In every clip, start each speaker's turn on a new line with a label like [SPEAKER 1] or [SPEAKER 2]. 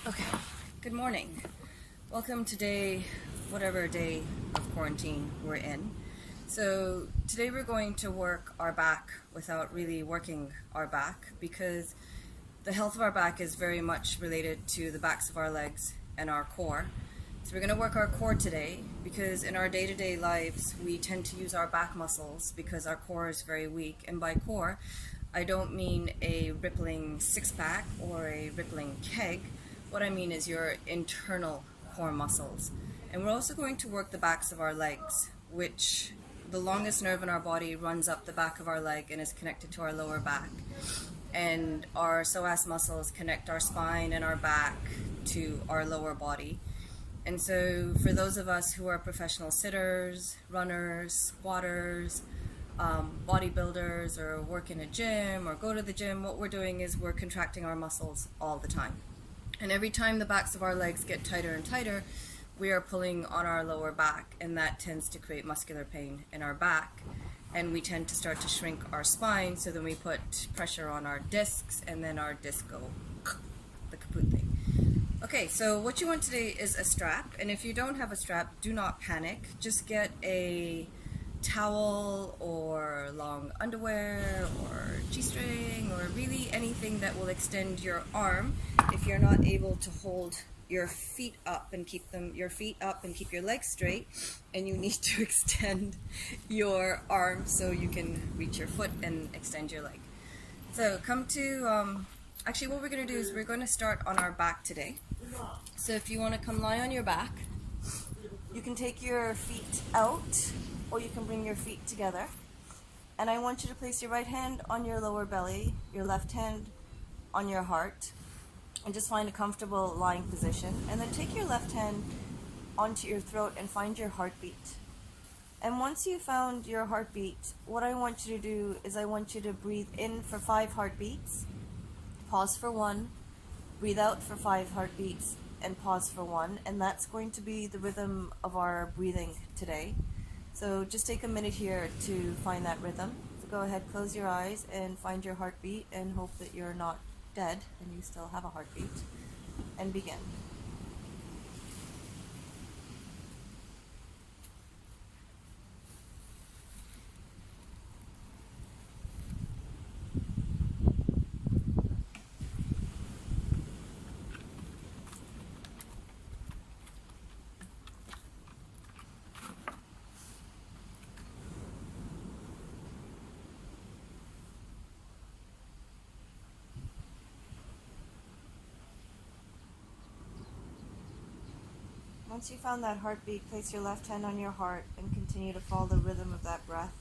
[SPEAKER 1] Okay, good morning. Welcome to whatever day of quarantine we're in. So today we're going to work our back without really working our back because the health of our back is very much related to the backs of our legs and our core. So we're going to work our core today because in our day-to-day lives we tend to use our back muscles because our core is very weak. And by core, I don't mean a rippling six-pack or a rippling keg. What I mean is your internal core muscles. And we're also going to work the backs of our legs, which the longest nerve in our body runs up the back of our leg and is connected to our lower back. And our psoas muscles connect our spine and our back to our lower body. And so for those of us who are professional sitters, runners, squatters, bodybuilders, or work in a gym or go to the gym, what we're doing is we're contracting our muscles all the time. And every time the backs of our legs get tighter and tighter, we are pulling on our lower back, and that tends to create muscular pain in our back. And we tend to start to shrink our spine, so then we put pressure on our discs, and then our discs go the kaput thing. Okay, so what you want today is a strap, and if you don't have a strap, do not panic. Just get a towel or long underwear or G-string or really anything that will extend your arm if you're not able to hold your feet up and keep your legs straight, and you need to extend your arm so you can reach your foot and extend your leg. So actually what we're going to do is we're going to start on our back today. So if you want to come lie on your back, you can take your feet out or you can bring your feet together. And I want you to place your right hand on your lower belly, your left hand on your heart, and just find a comfortable lying position. And then take your left hand onto your throat and find your heartbeat. And once you've found your heartbeat, what I want you to do is I want you to breathe in for 5 heartbeats, pause for 1, breathe out for 5 heartbeats, and pause for 1. And that's going to be the rhythm of our breathing today. So just take a minute here to find that rhythm. So go ahead, close your eyes and find your heartbeat and hope that you're not dead and you still have a heartbeat. And begin. Once you found that heartbeat, place your left hand on your heart and continue to follow the rhythm of that breath.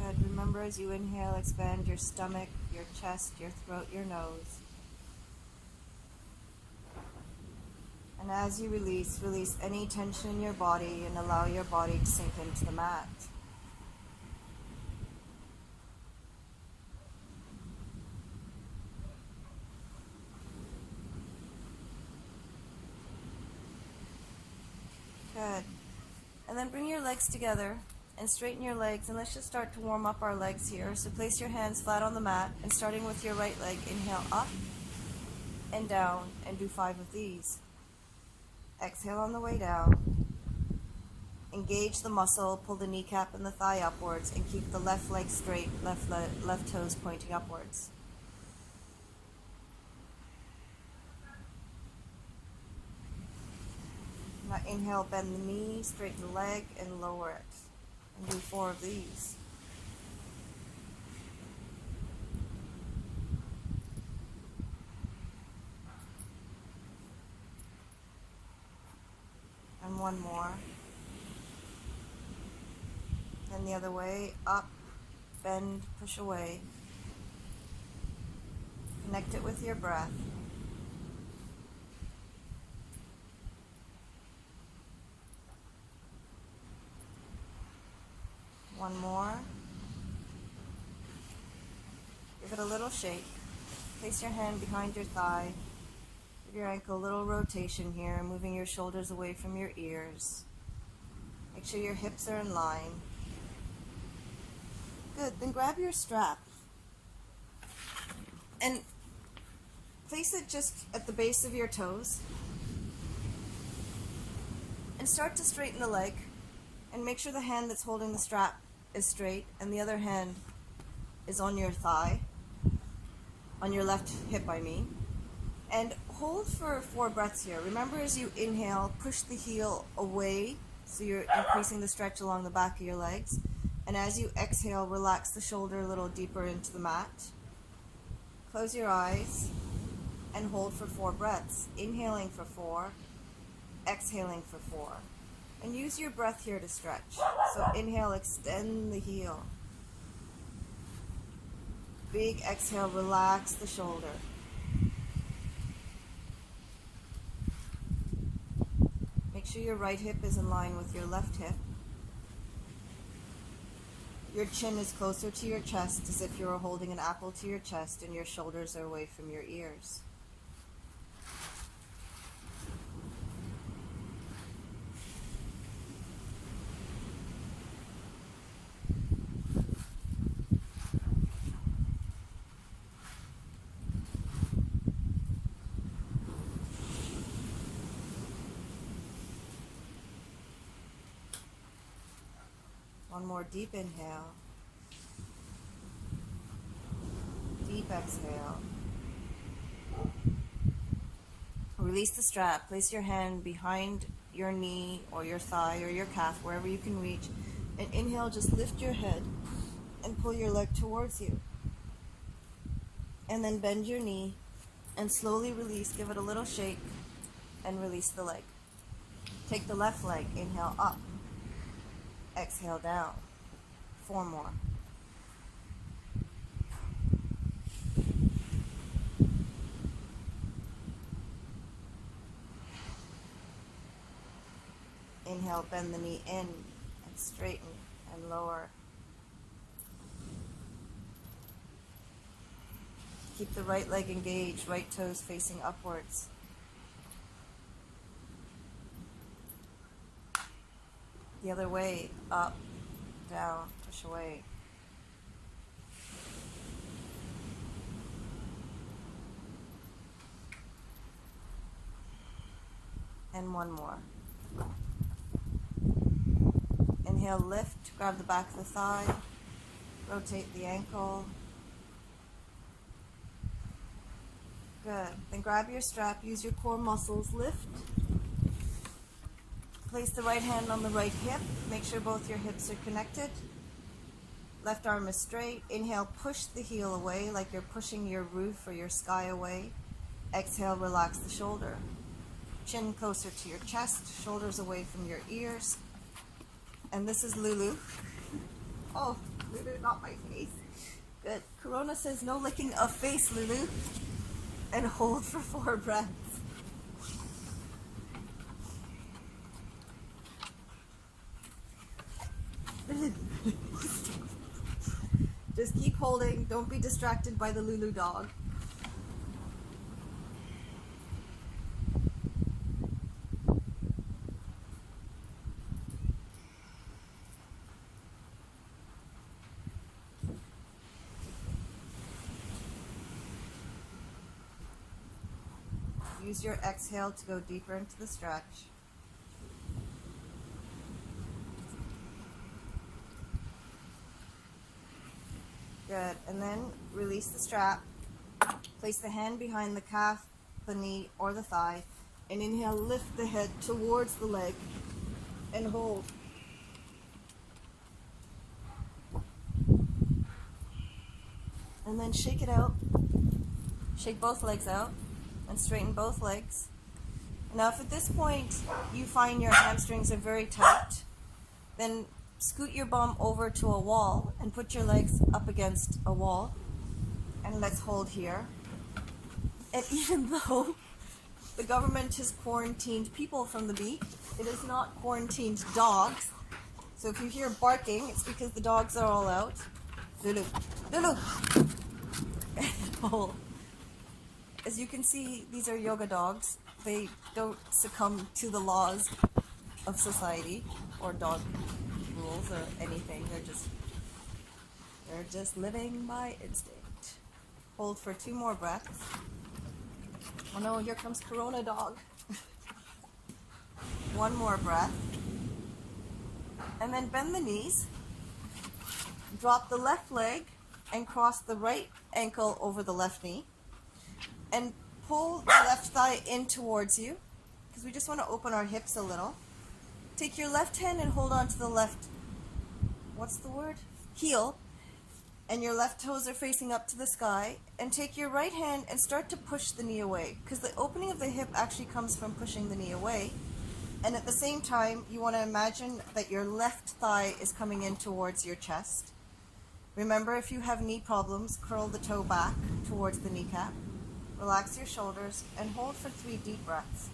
[SPEAKER 1] Good. Remember, as you inhale, expand your stomach, your chest, your throat, your nose. And as you release any tension in your body and allow your body to sink into the mat. Good. And then bring your legs together and straighten your legs, and let's just start to warm up our legs here. So place your hands flat on the mat, and starting with your right leg, inhale up and down and do 5 of these. Exhale on the way down. Engage the muscle, pull the kneecap and the thigh upwards, and keep the left leg straight, left toes pointing upwards. Now inhale, bend the knee, straighten the leg, and lower it. And do 4 of these. And 1 more. Then the other way, up, bend, push away. Connect it with your breath. One more. Give it a little shake. Place your hand behind your thigh. Give your ankle a little rotation here, moving your shoulders away from your ears. Make sure your hips are in line. Good, then grab your strap and place it just at the base of your toes and start to straighten the leg, and make sure the hand that's holding the strap is straight and the other hand is on your thigh, on your left hip I mean, and hold for 4 breaths here. Remember, as you inhale, push the heel away so you're increasing the stretch along the back of your legs, and as you exhale, relax the shoulder a little deeper into the mat. Close your eyes and hold for 4 breaths, inhaling for 4, exhaling for 4, and use your breath here to stretch. So inhale, extend the heel. Big exhale, relax the shoulder. Make sure your right hip is in line with your left hip. Your chin is closer to your chest, as if you were holding an apple to your chest, and your shoulders are away from your ears. One more deep inhale. Deep exhale. Release the strap. Place your hand behind your knee or your thigh or your calf, wherever you can reach. And inhale, just lift your head and pull your leg towards you. And then bend your knee and slowly release. Give it a little shake and release the leg. Take the left leg. Inhale up. Exhale down. 4 more. Inhale, bend the knee in and straighten and lower. Keep the right leg engaged, right toes facing upwards. The other way, up, down, push away. And 1 more. Inhale, lift, grab the back of the thigh, rotate the ankle. Good. Then grab your strap, use your core muscles, lift. Place the right hand on the right hip. Make sure both your hips are connected. Left arm is straight. Inhale, push the heel away like you're pushing your roof or your sky away. Exhale, relax the shoulder. Chin closer to your chest, shoulders away from your ears. And this is Lulu. Oh, Lulu, not my face. Good. Corona says no licking of face, Lulu. And hold for 4 breaths. Just keep holding. Don't be distracted by the Lulu dog. Use your exhale to go deeper into the stretch. Good. And then release the strap. Place the hand behind the calf, the knee, or the thigh. And inhale, lift the head towards the leg and hold. And then shake it out. Shake both legs out and straighten both legs. Now if at this point you find your hamstrings are very tight, then scoot your bum over to a wall and put your legs up against a wall. And let's hold here. And even though the government has quarantined people from the beach, it has not quarantined dogs. So if you hear barking, it's because the dogs are all out. Lulu, Lulu. and hold. As you can see, these are yoga dogs. They don't succumb to the laws of society or dog rules or anything. They're just living by instinct. Hold for 2 more breaths. Oh no, here comes Corona dog. 1 more breath. And then bend the knees. Drop the left leg and cross the right ankle over the left knee. And pull the left thigh in towards you, because we just want to open our hips a little. Take your left hand and hold on to the left, heel, and your left toes are facing up to the sky. And take your right hand and start to push the knee away, because the opening of the hip actually comes from pushing the knee away. And at the same time, you want to imagine that your left thigh is coming in towards your chest. Remember, if you have knee problems, curl the toe back towards the kneecap. Relax your shoulders and hold for 3 deep breaths.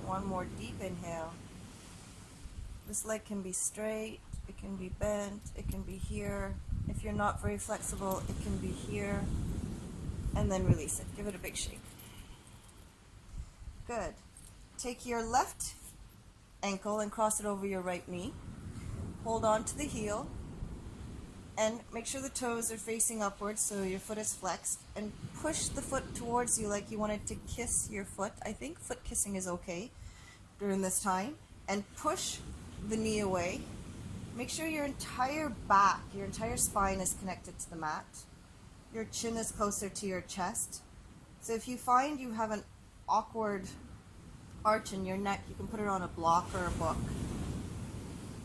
[SPEAKER 1] One more deep inhale. This leg can be straight, it can be bent, it can be here. If you're not very flexible, it can be here. And then release it. Give it a big shake. Good. Take your left ankle and cross it over your right knee. Hold on to the heel. And make sure the toes are facing upwards so your foot is flexed. And push the foot towards you like you wanted to kiss your foot. I think foot kissing is okay during this time. And push the knee away. Make sure your entire back, your entire spine is connected to the mat. Your chin is closer to your chest. So if you find you have an awkward arch in your neck, you can put it on a block or a book.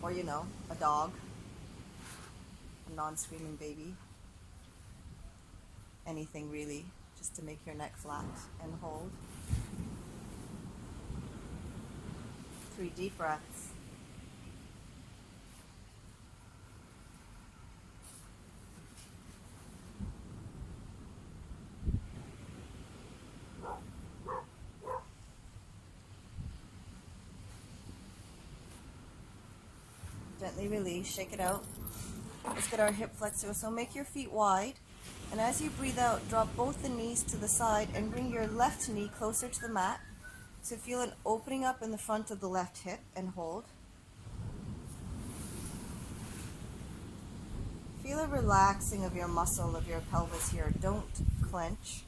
[SPEAKER 1] Or, you know, a dog. A non-screaming baby. Anything really, just to make your neck flat and hold. 3 deep breaths. Gently release, shake it out. Let's get our hip flexor. So make your feet wide, and as you breathe out, drop both the knees to the side and bring your left knee closer to the mat. So feel an opening up in the front of the left hip and hold. Feel a relaxing of your muscle of your pelvis here. Don't clench.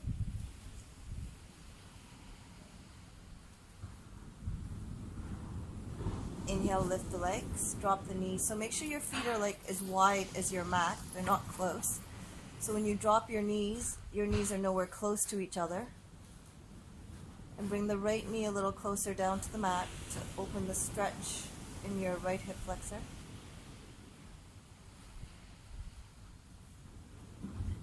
[SPEAKER 1] Inhale, lift the legs, drop the knees. So make sure your feet are like as wide as your mat. They're not close. So when you drop your knees are nowhere close to each other. And bring the right knee a little closer down to the mat to open the stretch in your right hip flexor.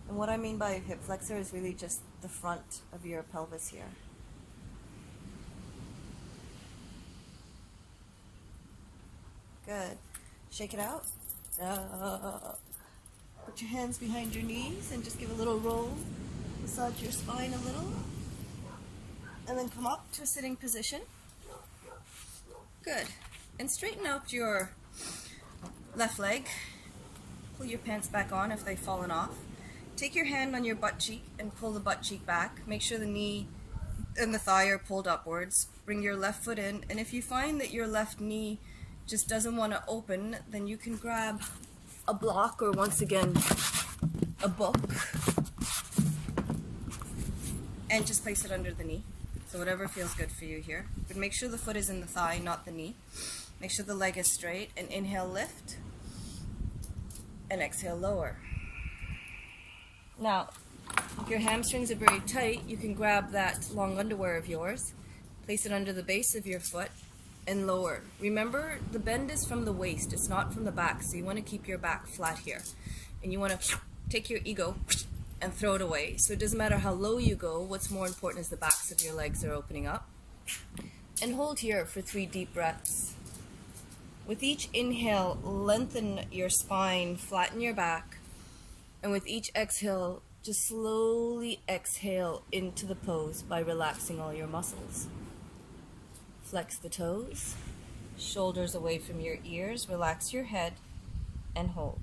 [SPEAKER 1] And what I mean by hip flexor is really just the front of your pelvis here. Good. Shake it out. Put your hands behind your knees and just give a little roll. Massage your spine a little. And then come up to a sitting position. Good. And straighten out your left leg. Pull your pants back on if they've fallen off. Take your hand on your butt cheek and pull the butt cheek back. Make sure the knee and the thigh are pulled upwards. Bring your left foot in. And if you find that your left knee just doesn't want to open, then you can grab a block or, once again, a book and just place it under the knee. So whatever feels good for you here. But make sure the foot is in the thigh, not the knee. Make sure the leg is straight. And inhale, lift. And exhale, lower. Now, if your hamstrings are very tight, you can grab that long underwear of yours, place it under the base of your foot, and lower. Remember, the bend is from the waist, it's not from the back, so you want to keep your back flat here. And you want to take your ego and throw it away. So it doesn't matter how low you go, what's more important is the backs of your legs are opening up. And hold here for 3 deep breaths. With each inhale, lengthen your spine, flatten your back, and with each exhale, just slowly exhale into the pose by relaxing all your muscles. Flex the toes, shoulders away from your ears, relax your head, and hold.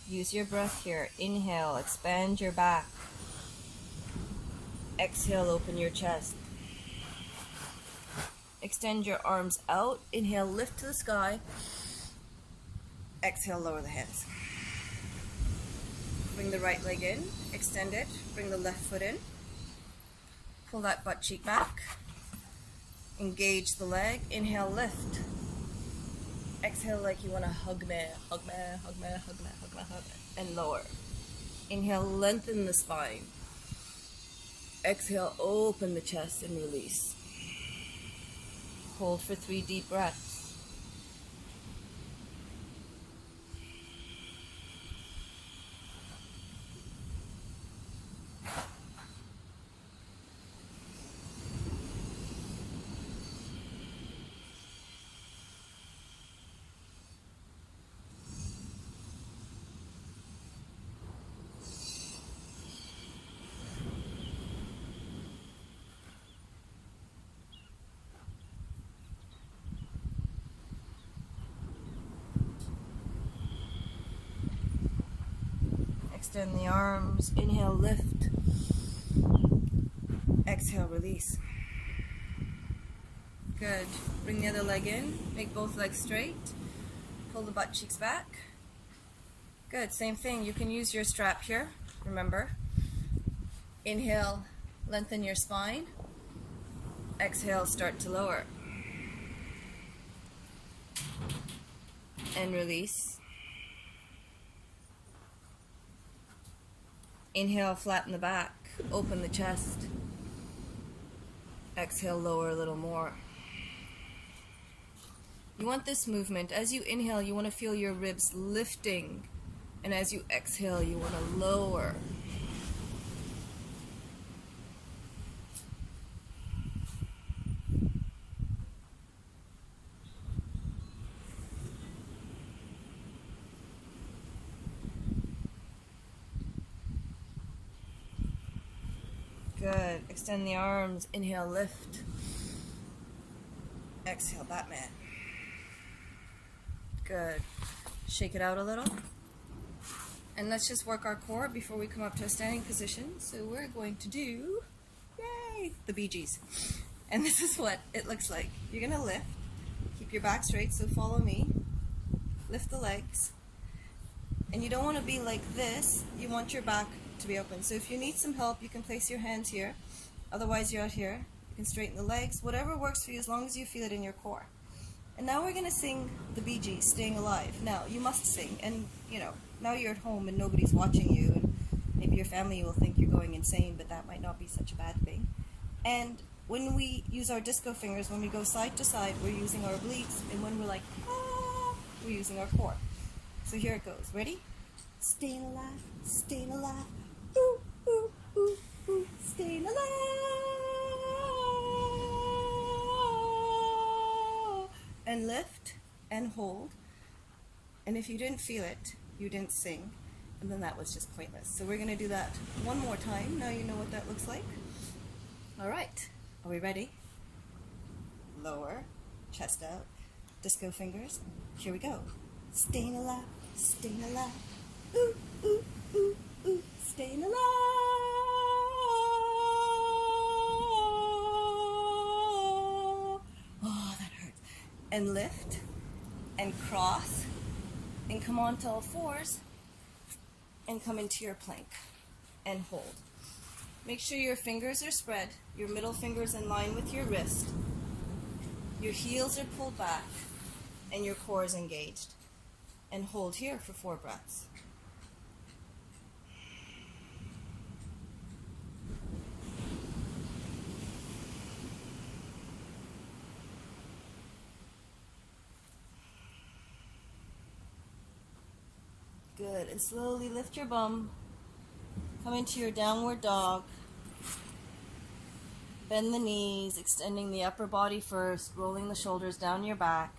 [SPEAKER 1] Use your breath here. Inhale, expand your back. Exhale, open your chest. Extend your arms out. Inhale, lift to the sky. Exhale, lower the hands. Bring the right leg in, extend it. Bring the left foot in. Pull that butt cheek back. Engage the leg. Inhale, lift. Exhale like you want to hug me, hug me, hug me, hug me, hug me, hug me. And lower. Inhale, lengthen the spine. Exhale, open the chest and release. Hold for 3 deep breaths. Extend the arms. Inhale, lift. Exhale, release. Good. Bring the other leg in. Make both legs straight. Pull the butt cheeks back. Good. Same thing. You can use your strap here. Remember. Inhale, lengthen your spine. Exhale, start to lower. And release. Inhale, flatten the back, open the chest. Exhale, lower a little more. You want this movement. As you inhale, you want to feel your ribs lifting. And as you exhale, you want to lower. Good. Extend the arms. Inhale, lift. Exhale, Batman. Good. Shake it out a little. And let's just work our core before we come up to a standing position. So we're going to do, yay, the Bee Gees. And this is what it looks like. You're going to lift. Keep your back straight, so follow me. Lift the legs. And you don't want to be like this. You want your back to be open. So if you need some help, you can place your hands here. Otherwise, you're out here. You can straighten the legs. Whatever works for you as long as you feel it in your core. And now we're going to sing the Bee Gees, Staying Alive. Now, you must sing. And, you know, now you're at home and nobody's watching you. And maybe your family will think you're going insane, but that might not be such a bad thing. And when we use our disco fingers, when we go side to side, we're using our obliques. And when we're like, ah, we're using our core. So here it goes. Ready? Staying alive, staying alive. Ooh, ooh, ooh, ooh, staying alive. And lift and hold. And if you didn't feel it, you didn't sing. And then that was just pointless. So we're going to do that one more time. Now you know what that looks like. All right. Are we ready? Lower, chest out, disco fingers. Here we go. Staying alive, staying alive. Ooh, ooh, ooh, ooh, staying alive. Oh, that hurts. And lift, and cross, and come onto all fours, and come into your plank, and hold. Make sure your fingers are spread, your middle finger's in line with your wrist, your heels are pulled back, and your core is engaged. And hold here for 4 breaths. Good. And slowly lift your bum. Come into your downward dog. Bend the knees, extending the upper body first, rolling the shoulders down your back,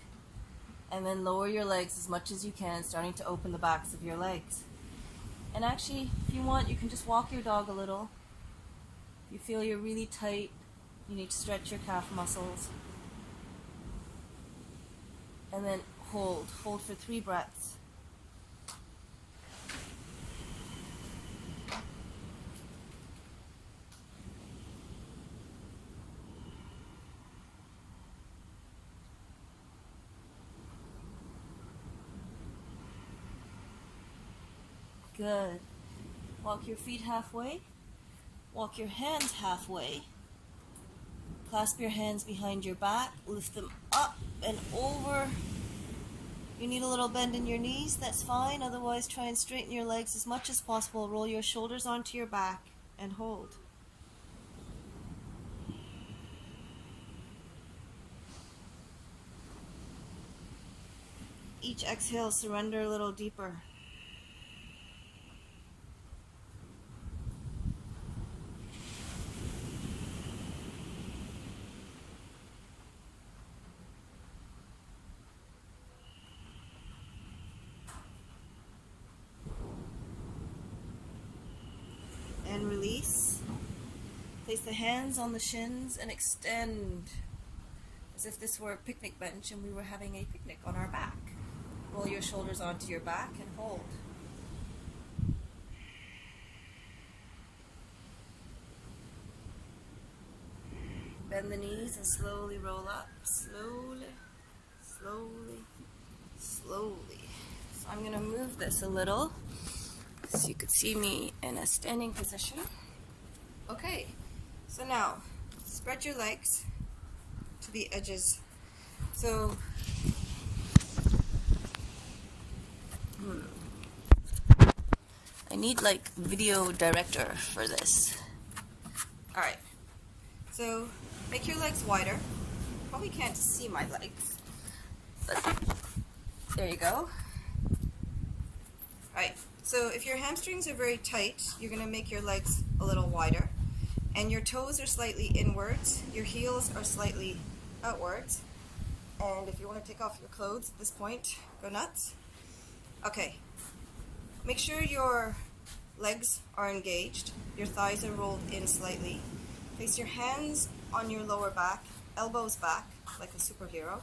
[SPEAKER 1] and then lower your legs as much as you can, starting to open the backs of your legs. And actually, if you want, you can just walk your dog a little. If you feel you're really tight, you need to stretch your calf muscles. And then hold. Hold for 3 breaths. Good. Walk your feet halfway. Walk your hands halfway. Clasp your hands behind your back. Lift them up and over. You need a little bend in your knees, that's fine. Otherwise, try and straighten your legs as much as possible. Roll your shoulders onto your back and hold. Each exhale, surrender a little deeper. And release. Place the hands on the shins and extend as if this were a picnic bench and we were having a picnic on our back. Roll your shoulders onto your back and hold. Bend the knees and slowly roll up. Slowly, slowly, slowly. So I'm going to move this a little so you could see me in a standing position. Okay, so now spread your legs to the edges. So I need like video director for this. Alright, so make your legs wider. Probably can't see my legs, but there you go. Alright, so if your hamstrings are very tight, you're going to make your legs a little wider. And your toes are slightly inwards, your heels are slightly outwards. And if you want to take off your clothes at this point, go nuts. Okay, make sure your legs are engaged, your thighs are rolled in slightly. Place your hands on your lower back, elbows back, like a superhero.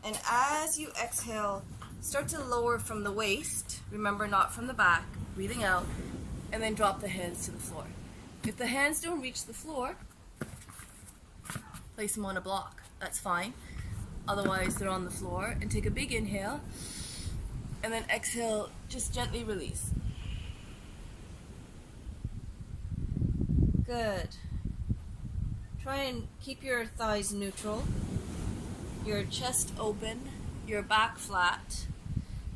[SPEAKER 1] And as you exhale, start to lower from the waist, remember not from the back, breathing out, and then drop the hands to the floor. If the hands don't reach the floor, place them on a block, that's fine. Otherwise they're on the floor. And take a big inhale, and then exhale, just gently release. Good. Try and keep your thighs neutral, your chest open, your back flat.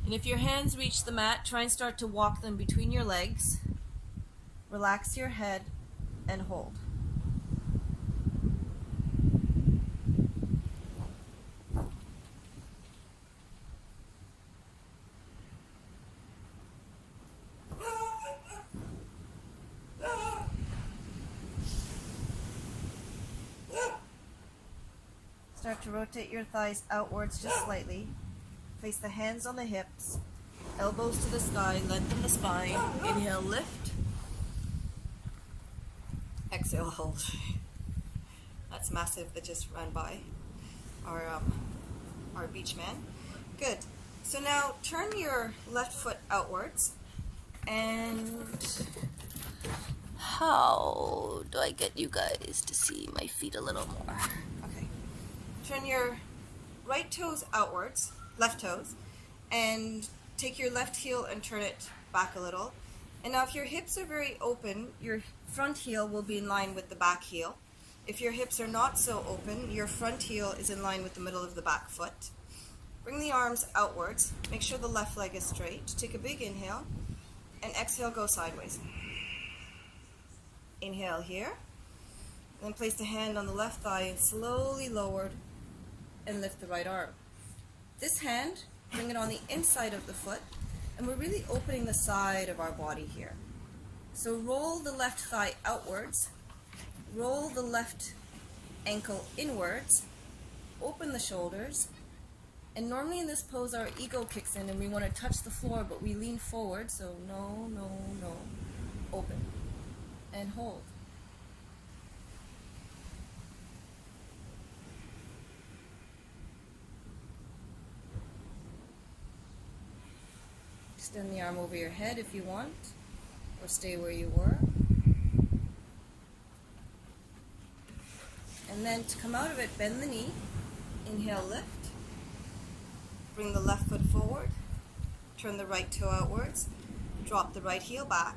[SPEAKER 1] And if your hands reach the mat, try and start to walk them between your legs. Relax your head and hold. Start to rotate your thighs outwards just slightly. Place the hands on the hips, elbows to the sky, lengthen the spine. Inhale, lift. Exhale, hold. That's massive that just ran by our beach man. Good. So now turn your left foot outwards. And how do I get you guys to see my feet a little more? Okay. Turn your right toes outwards, left toes, and take your left heel and turn it back a little. And now if your hips are very open, your front heel will be in line with the back heel. If your hips are not so open, your front heel is in line with the middle of the back foot. Bring the arms outwards. Make sure the left leg is straight. Take a big inhale, and exhale, go sideways. Inhale here. Then place the hand on the left thigh and slowly lowered and lift the right arm. This hand, bring it on the inside of the foot And we're really opening the side of our body here. So roll the left thigh outwards, roll the left ankle inwards, open the shoulders, and normally in this pose our ego kicks in and we want to touch the floor, but we lean forward, so no, no, no. Open and hold. Extend the arm over your head if you want, or stay where you were. And then to come out of it, bend the knee, inhale, lift. Bring the left foot forward, turn the right toe outwards, drop the right heel back,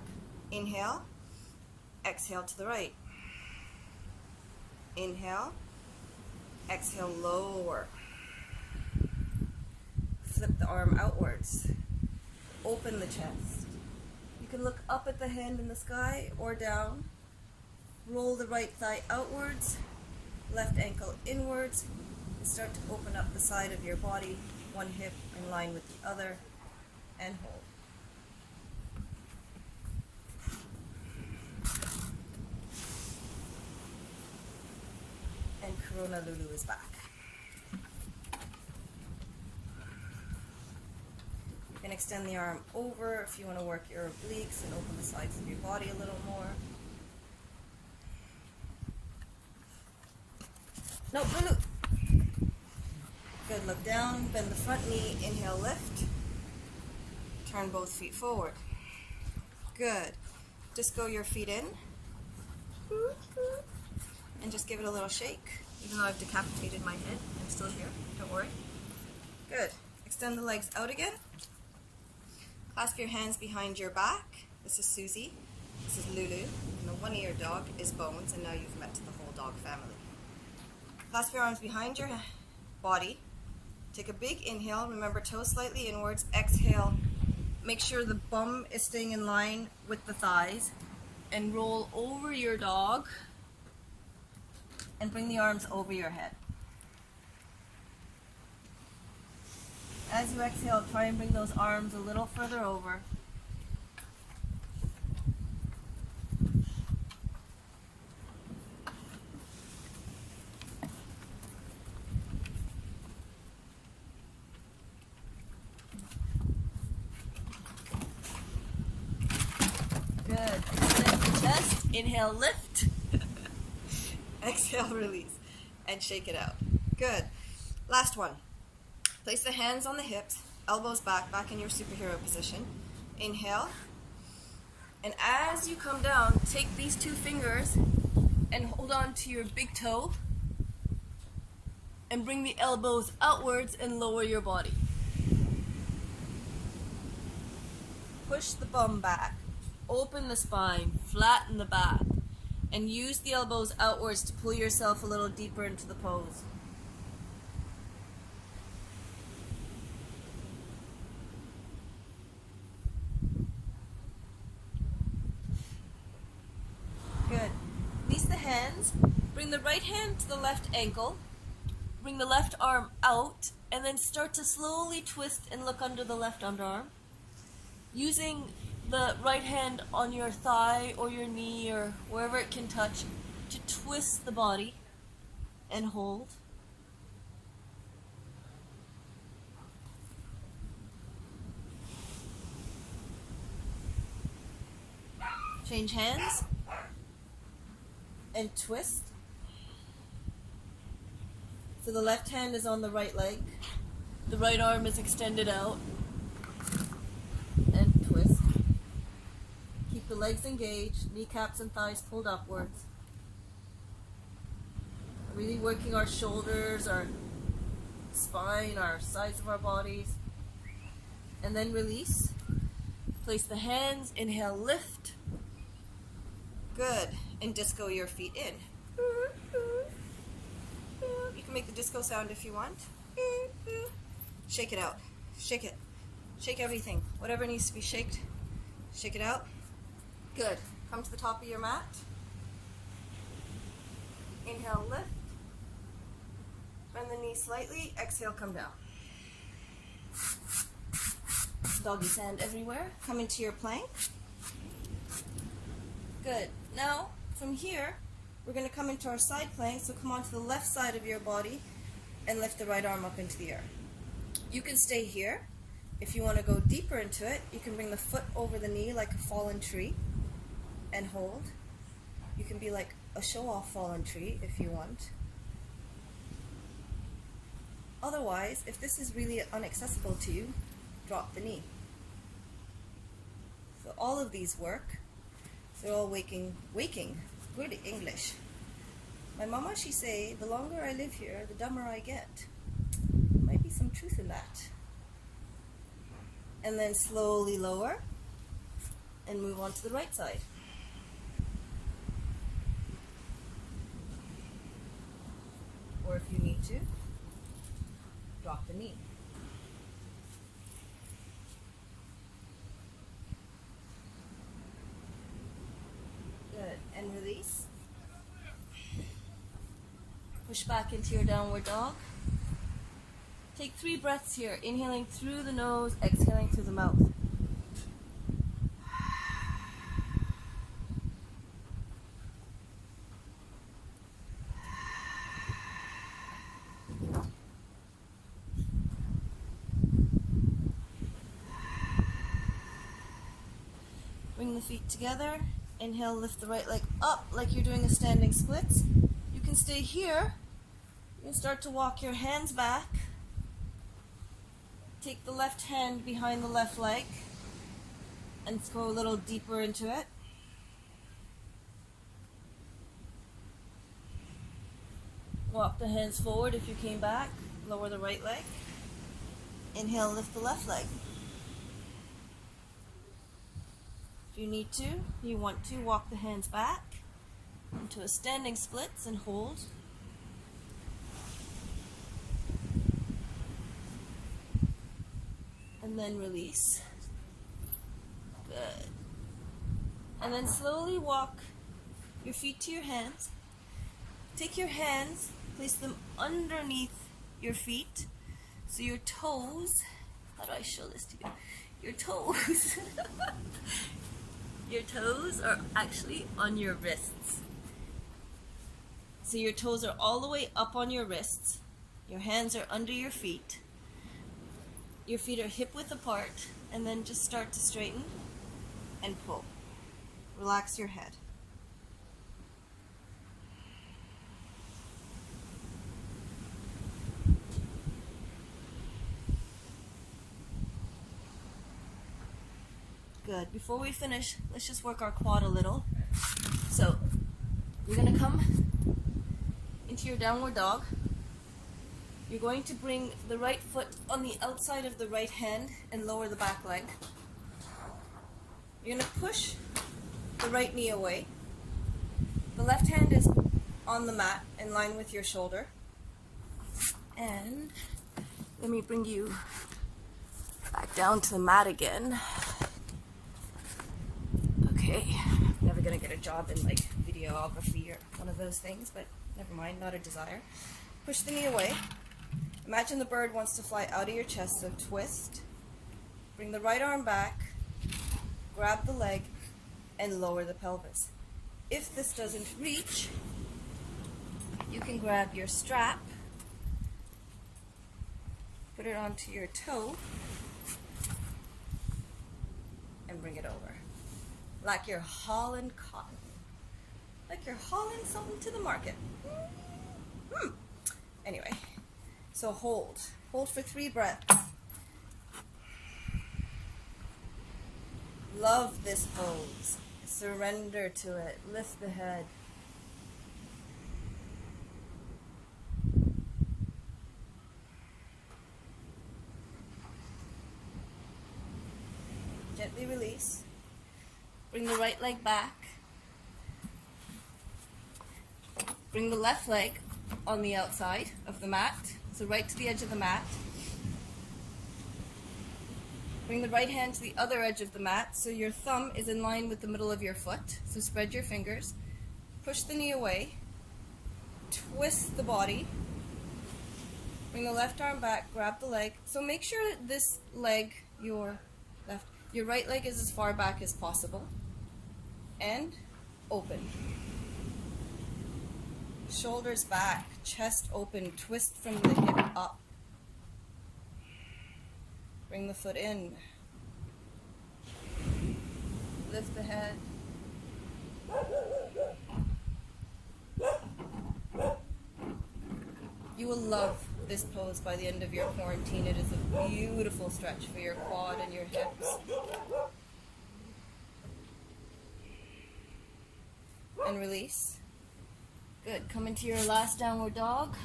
[SPEAKER 1] inhale, exhale to the right. Inhale, exhale, lower. Flip the arm outwards, open the chest. You can look up at the hand in the sky or down. Roll the right thigh outwards, left ankle inwards, and start to open up the side of your body, one hip in line with the other, and hold. And Corona Lulu is back. You can extend the arm over if you want to work your obliques and open the sides of your body a little more. No, Lulu. Good, look down, bend the front knee, inhale, lift. Turn both feet forward. Good. Disco your feet in. And just give it a little shake. Even though I've decapitated my head, I'm still here, don't worry. Good. Extend the legs out again. Clasp your hands behind your back. This is Susie. This is Lulu. And the one-ear dog is Bones, and now you've met the whole dog family. Clasp your arms behind your body. Take a big inhale. Remember, toes slightly inwards. Exhale. Make sure the bum is staying in line with the thighs. And roll over your dog. And bring the arms over your head. As you exhale, try and bring those arms a little further over. Good. Extend the chest. Inhale, lift. Exhale, release. And shake it out. Good. Last one. Place the hands on the hips, elbows back in your superhero position. Inhale. And as you come down, take these two fingers and hold on to your big toe. And bring the elbows outwards and lower your body. Push the bum back. Open the spine, flatten the back. And use the elbows outwards to pull yourself a little deeper into the pose. Good. Release the hands. Bring the right hand to the left ankle. Bring the left arm out. And then start to slowly twist and look under the left underarm. Using the right hand on your thigh or your knee or wherever it can touch to twist the body and hold. Change hands and twist. So the left hand is on the right leg, the right arm is extended out, and twist. Keep the legs engaged, kneecaps and thighs pulled upwards. Really working our shoulders, our spine, our sides of our bodies. And then release. Place the hands, inhale, lift. Good. And disco your feet in. You can make the disco sound if you want. Shake it out. Shake it. Shake everything. Whatever needs to be shaked, shake it out. Good. Come to the top of your mat. Inhale, lift. Bend the knee slightly. Exhale, come down. Doggy sand everywhere. Come into your plank. Good. Now, from here, we're going to come into our side plank, so come onto the left side of your body and lift the right arm up into the air. You can stay here. If you want to go deeper into it, you can bring the foot over the knee like a fallen tree and hold. You can be like a show-off fallen tree if you want. Otherwise, if this is really inaccessible to you, drop the knee. So all of these work. They're all waking, good English. My mama, she say, the longer I live here, the dumber I get. Might be some truth in that. And then slowly lower and move on to the right side. Or if you need to, drop the knee. Good. And release. Push back into your downward dog. Take 3 breaths here, inhaling through the nose, exhaling through the mouth. Bring the feet together. Inhale, lift the right leg up like you're doing a standing splits. You can stay here. You can start to walk your hands back. Take the left hand behind the left leg and go a little deeper into it. Walk the hands forward if you came back. Lower the right leg. Inhale, lift the left leg. If you need to, you want to, walk the hands back into a standing splits and hold. And then release. Good. And then slowly walk your feet to your hands. Take your hands, place them underneath your feet. So your toes, how do I show this to you? Your toes, your toes are actually on your wrists. So your toes are all the way up on your wrists. Your hands are under your feet. Your feet are hip width apart, and then just start to straighten and pull. Relax your head. Good. Before we finish, let's just work our quad a little. So, you're going to come into your downward dog. You're going to bring the right foot on the outside of the right hand and lower the back leg. You're going to push the right knee away. The left hand is on the mat in line with your shoulder. And let me bring you back down to the mat again. Okay, I'm never going to get a job in like videography or one of those things, but never mind, not a desire. Push the knee away. Imagine the bird wants to fly out of your chest, so twist. Bring the right arm back, grab the leg, and lower the pelvis. If this doesn't reach, you can grab your strap, put it onto your toe, and bring it over. Like you're hauling cotton. Like you're hauling something to the market. Anyway. So hold. Hold for 3 breaths. Love this pose. Surrender to it. Lift the head. Gently release. Bring the right leg back. Bring the left leg on the outside of the mat. So right to the edge of the mat. Bring the right hand to the other edge of the mat so your thumb is in line with the middle of your foot. So spread your fingers. Push the knee away. Twist the body. Bring the left arm back, grab the leg. So make sure that this leg you're left. Your right leg is as far back as possible. And open. Shoulders back, chest open, twist from the hip up. Bring the foot in. Lift the head. You will love this pose by the end of your quarantine. It is a beautiful stretch for your quad and your hips. And release. Good. Come into your last downward dog.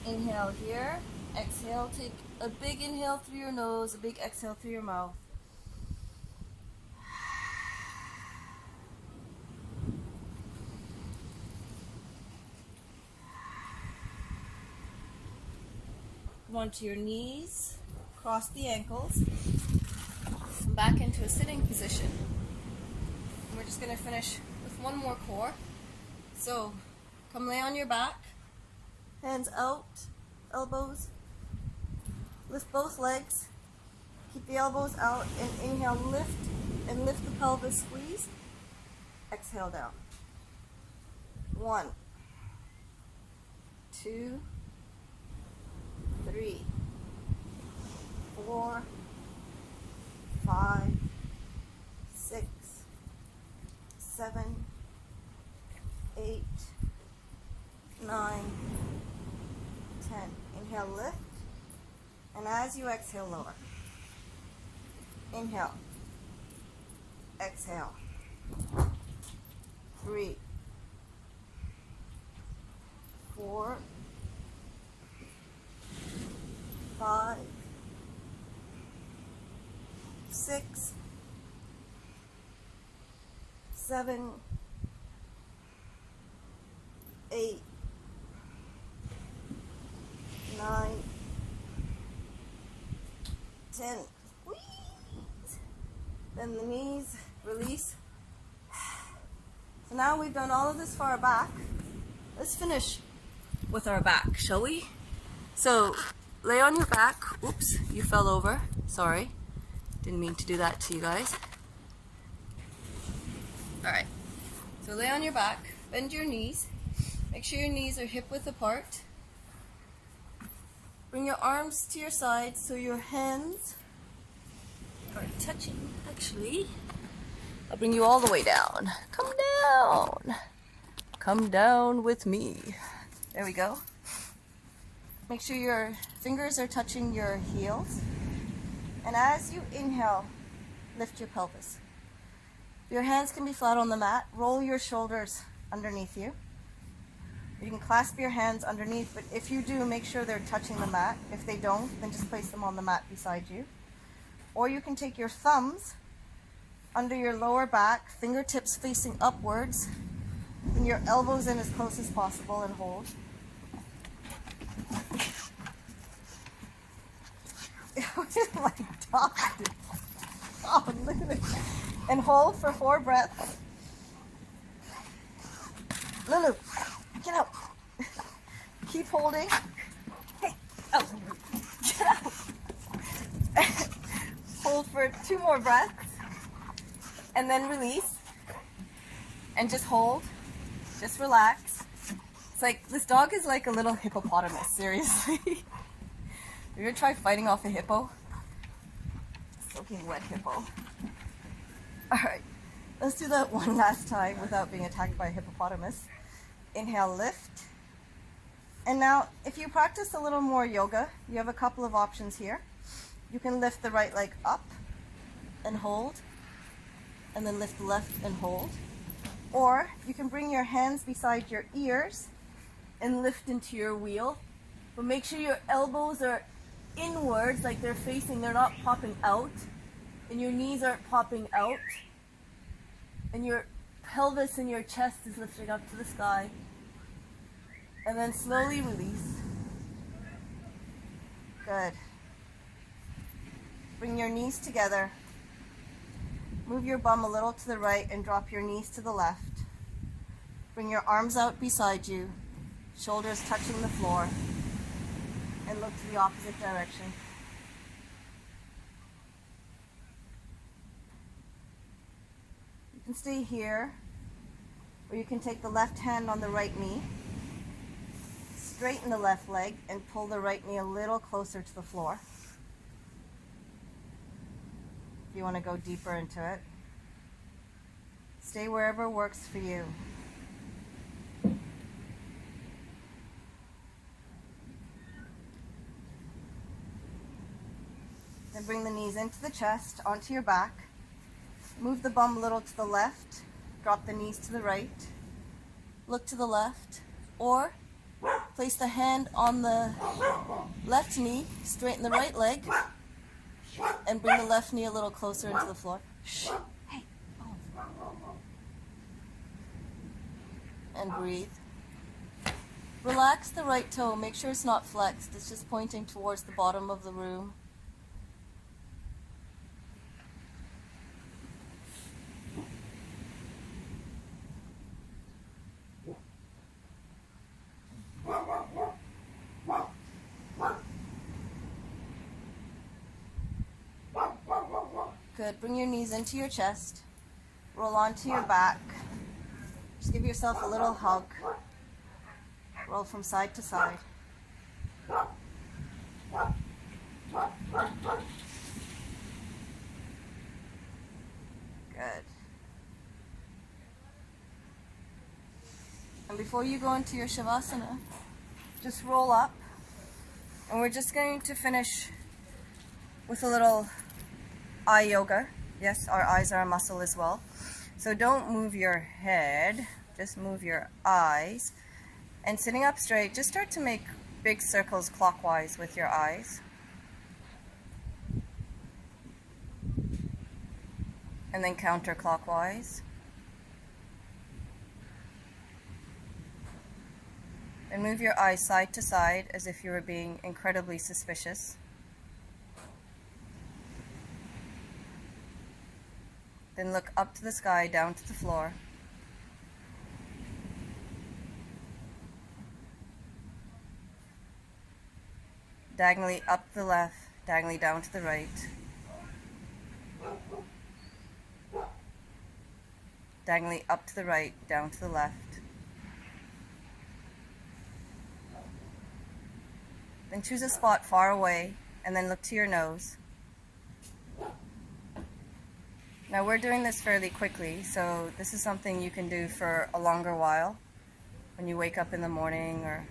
[SPEAKER 1] Inhale here. Exhale. Take a big inhale through your nose, a big exhale through your mouth. Come onto your knees, cross the ankles, back into a sitting position. And we're just going to finish with one more core. So, come lay on your back, hands out, elbows, lift both legs, keep the elbows out, and inhale, lift, and lift the pelvis, squeeze, exhale down. 1, 2, 3, 4, 5, 6, 7, 8, 9, 10. Inhale, lift. And as you exhale, lower. Inhale. Exhale. 3, 4, 5, 6, 7, 8, 9, 10. Squeeze. Then the knees, release. So now we've done all of this for our back. Let's finish with our back, shall we? So lay on your back. Oops, you fell over. Sorry. Didn't mean to do that to you guys. Alright. So lay on your back. Bend your knees. Make sure your knees are hip width apart. Bring your arms to your sides so your hands are touching. Actually, I'll bring you all the way down. Come down. Come down with me. There we go. Make sure your fingers are touching your heels. And as you inhale, lift your pelvis. Your hands can be flat on the mat. Roll your shoulders underneath you. You can clasp your hands underneath, but if you do, make sure they're touching the mat. If they don't, then just place them on the mat beside you. Or you can take your thumbs under your lower back, fingertips facing upwards, and your elbows in as close as possible, and hold. Like dog. Oh, look at it. And hold for 4 breaths. Lulu, get out. Keep holding. Hey, out. Get out. Hold for 2 more breaths. And then release. And just hold. Just relax. It's like, this dog is like a little hippopotamus, seriously. Have you ever tried fighting off a hippo? Soaking wet hippo. Alright, let's do that one last time without being attacked by a hippopotamus. Inhale, lift. And now, if you practice a little more yoga, you have a couple of options here. You can lift the right leg up and hold, and then lift the left and hold. Or you can bring your hands beside your ears and lift into your wheel. But make sure your elbows are inwards, like they're facing, they're not popping out. And your knees aren't popping out. And your pelvis and your chest is lifting up to the sky. And then slowly release. Good. Bring your knees together. Move your bum a little to the right and drop your knees to the left. Bring your arms out beside you, shoulders touching the floor, and look to the opposite direction. and stay here, or you can take the left hand on the right knee, straighten the left leg, and pull the right knee a little closer to the floor. If you want to go deeper into it, stay wherever works for you. Then bring the knees into the chest, onto your back. Move the bum a little to the left. Drop the knees to the right. Look to the left. Or place the hand on the left knee, straighten the right leg, and bring the left knee a little closer into the floor. Shh. Hey. Oh. And breathe. Relax the right toe. Make sure it's not flexed. It's just pointing towards the bottom of the room. Good. Bring your knees into your chest. Roll onto your back. Just give yourself a little hug. Roll from side to side. Good. And before you go into your Shavasana, just roll up. And we're just going to finish with a little eye yoga. Yes, our eyes are a muscle as well. So don't move your head, just move your eyes. And sitting up straight, just start to make big circles clockwise with your eyes. And then counterclockwise. And move your eyes side to side as if you were being incredibly suspicious. Then look up to the sky, down to the floor. Diagonally up to the left, diagonally down to the right. Diagonally up to the right, down to the left. Then choose a spot far away and then look to your nose. Now we're doing this fairly quickly, so this is something you can do for a longer while when you wake up in the morning or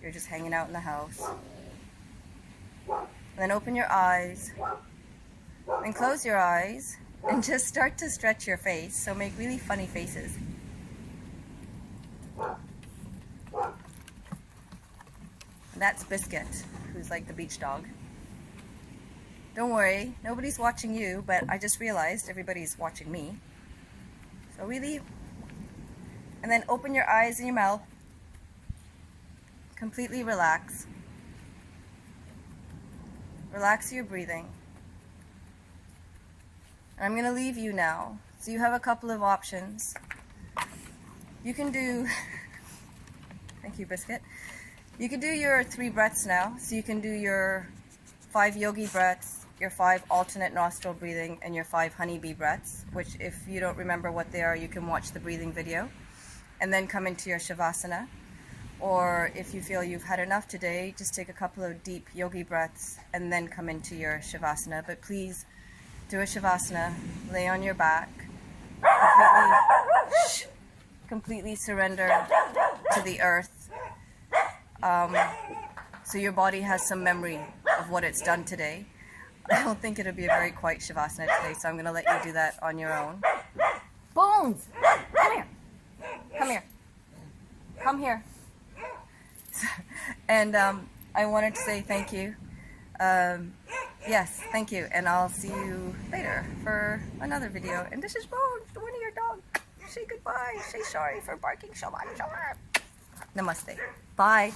[SPEAKER 1] you're just hanging out in the house. And then open your eyes and close your eyes and just start to stretch your face, so make really funny faces. And that's Biscuit, who's like the beach dog. Don't worry, nobody's watching you, but I just realized everybody's watching me. So really, and then open your eyes and your mouth. Completely relax. Relax your breathing. And I'm going to leave you now. So you have a couple of options. You can do, thank you Biscuit. You can do your 3 breaths now. So you can do your 5 yogi breaths, your 5 alternate nostril breathing, and your 5 honeybee breaths, which if you don't remember what they are, you can watch the breathing video, and then come into your Shavasana. Or if you feel you've had enough today, just take a couple of deep yogi breaths and then come into your Shavasana. But please do a Shavasana, lay on your back, completely surrender to the earth, so your body has some memory of what it's done today. I don't think it'll be a very quiet Shavasana today, so I'm going to let you do that on your own. Bones! Come here! Come here! Come here! And I wanted to say thank you. Yes, thank you. And I'll see you later for another video. And this is Bones, the one of your dog. Say goodbye. Say sorry for barking so much. Namaste. Bye.